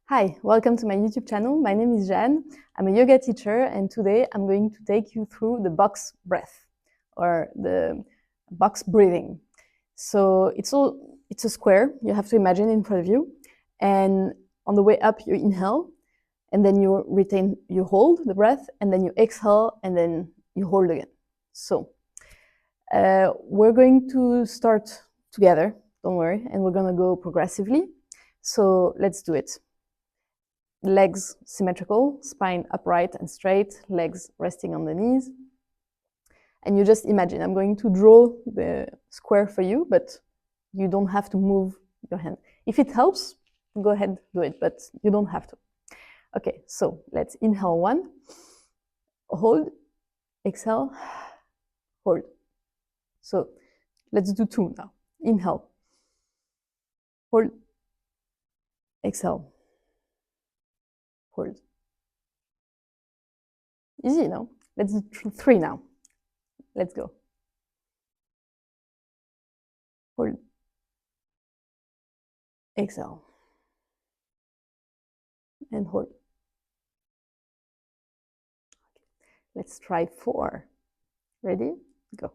Hi, welcome to my YouTube channel. My name is Jeanne. I'm a yoga teacher, and today I'm going to take you through the box breath or the box breathing. So it's a square you have to imagine in front of you, and on the way up you inhale, and then you hold the breath, and then you exhale, and then you hold again. So we're going to start together, don't worry, and we're going to go progressively. So let's do it. Legs symmetrical, spine upright and straight, legs resting on the knees. And you just imagine, I'm going to draw the square for you, but you don't have to move your hand. If it helps, go ahead, do it, but you don't have to. Okay, so let's inhale one, hold, exhale, hold. So let's do two now. Inhale, hold, exhale, hold. Easy, no? Let's do three now. Let's go. Hold, exhale, and hold. Let's try four. Ready? Go.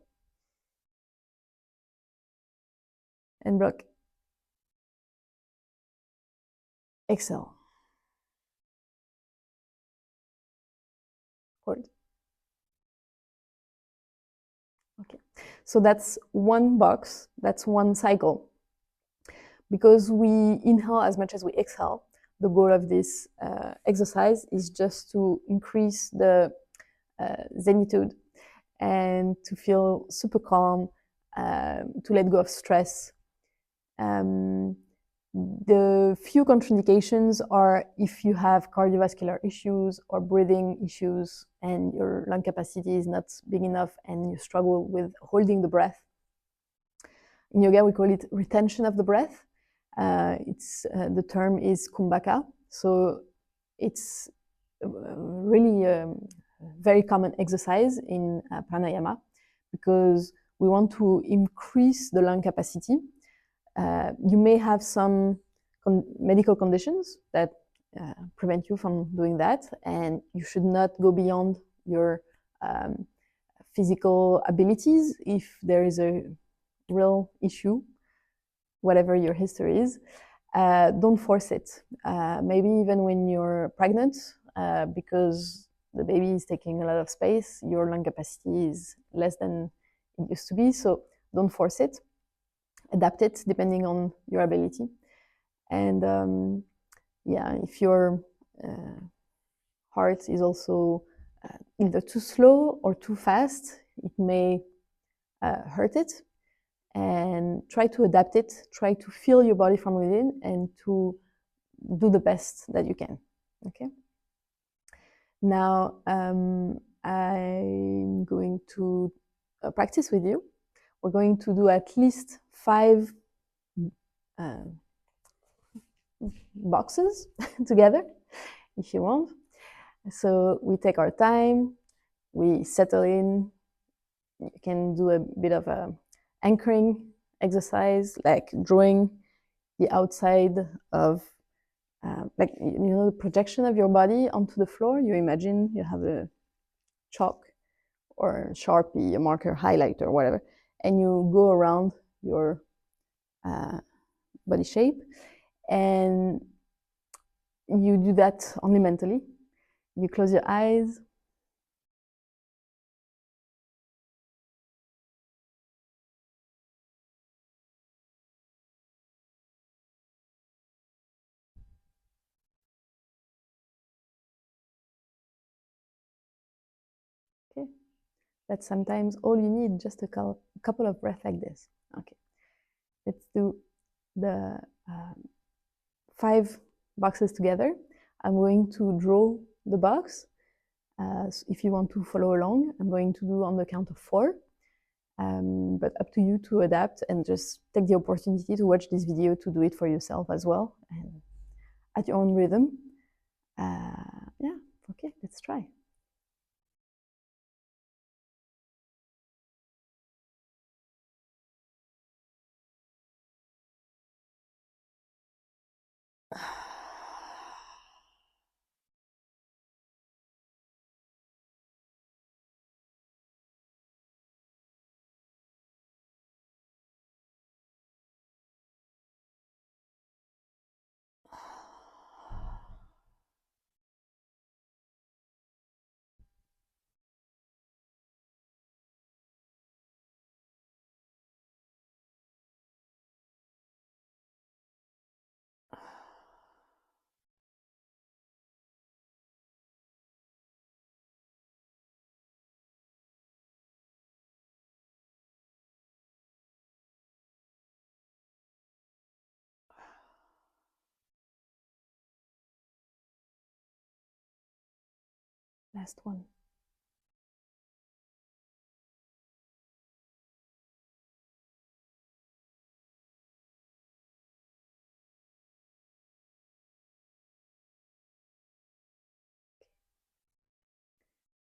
And block. Exhale. Hold. Okay. So that's one box, that's one cycle. Because we inhale as much as we exhale, the goal of this exercise is just to increase the zenitude and to feel super calm, to let go of stress. The few contraindications are if you have cardiovascular issues or breathing issues and your lung capacity is not big enough and you struggle with holding the breath. In yoga, we call it retention of the breath. The term is kumbhaka. So it's really a very common exercise in pranayama because we want to increase the lung capacity. You may have some medical conditions that prevent you from doing that, and you should not go beyond your physical abilities if there is a real issue, whatever your history is. Don't force it. Maybe even when you're pregnant, because the baby is taking a lot of space, your lung capacity is less than it used to be, so don't force it. Adapt it depending on your ability. And yeah, if your heart is also either too slow or too fast, it may hurt it. And try to adapt it, try to feel your body from within and to do the best that you can, okay? Now, I'm going to practice with you. We're going to do at least 5 boxes together, if you want. So we take our time, we settle in. You can do a bit of a anchoring exercise, like drawing the outside of, like, the projection of your body onto the floor. You imagine you have a chalk or a Sharpie, a marker, highlighter, whatever, and you go around your body shape, and you do that only mentally. You close your eyes. Okay, that's sometimes all you need, just a couple of breaths like this. Okay, let's do the 5 boxes together. I'm going to draw the box. So if you want to follow along, I'm going to do on the count of 4. But up to you to adapt and just take the opportunity to watch this video to do it for yourself as well, and at your own rhythm. Yeah, okay, let's try. Last one.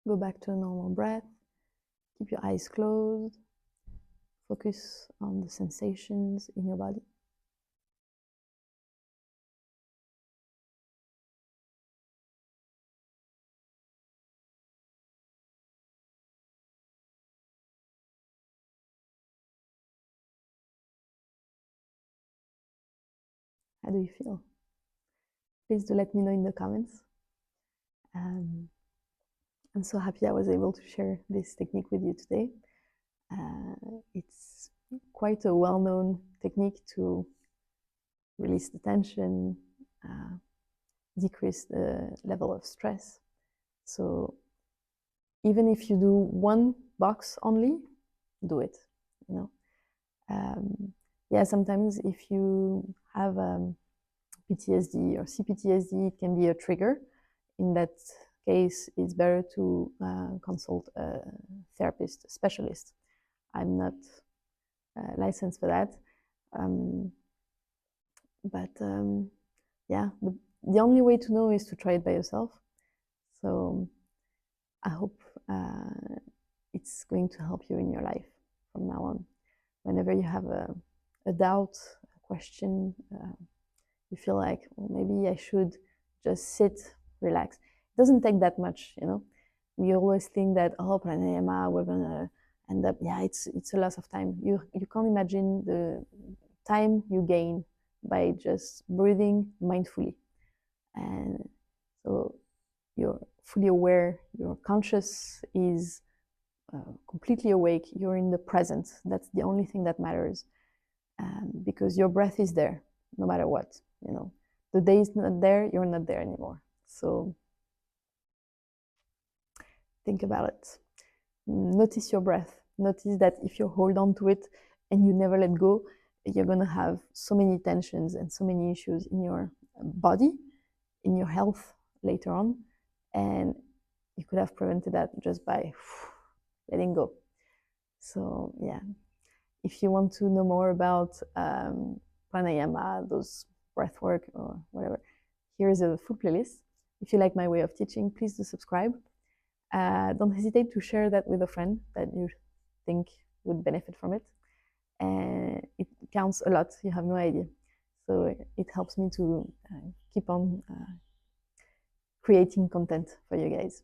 Go back to a normal breath. Keep your eyes closed. Focus on the sensations in your body. How do you feel? Please do let me know in the comments. I'm so happy I was able to share this technique with you today. It's quite a well-known technique to release the tension, decrease the level of stress. So even if you do one box only, do it. You know, yeah. Sometimes if you have PTSD or CPTSD, it can be a trigger. In that case, it's better to consult a therapist, a specialist. I'm not licensed for that, but yeah, the only way to know is to try it by yourself. So I hope it's going to help you in your life from now on. Whenever you have a doubt, a question, you feel like, well, maybe I should just sit, relax. It doesn't take that much, you know. We always think that, oh, pranayama, we're gonna end up, yeah, it's a loss of time. You can't imagine the time you gain by just breathing mindfully. And so you're fully aware, your conscious is completely awake, you're in the present. That's the only thing that matters, because your breath is there no matter what. You know, the day is not there, you're not there anymore. So think about it. Notice your breath. Notice that if you hold on to it and you never let go, you're going to have so many tensions and so many issues in your body, in your health later on. And you could have prevented that just by letting go. So yeah, if you want to know more about pranayama, those breath work or whatever, here is a full playlist. If you like my way of teaching, please do subscribe. Don't hesitate to share that with a friend that you think would benefit from it. And it counts a lot, you have no idea. So it helps me to keep on creating content for you guys.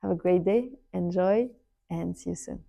Have a great day, enjoy, and see you soon.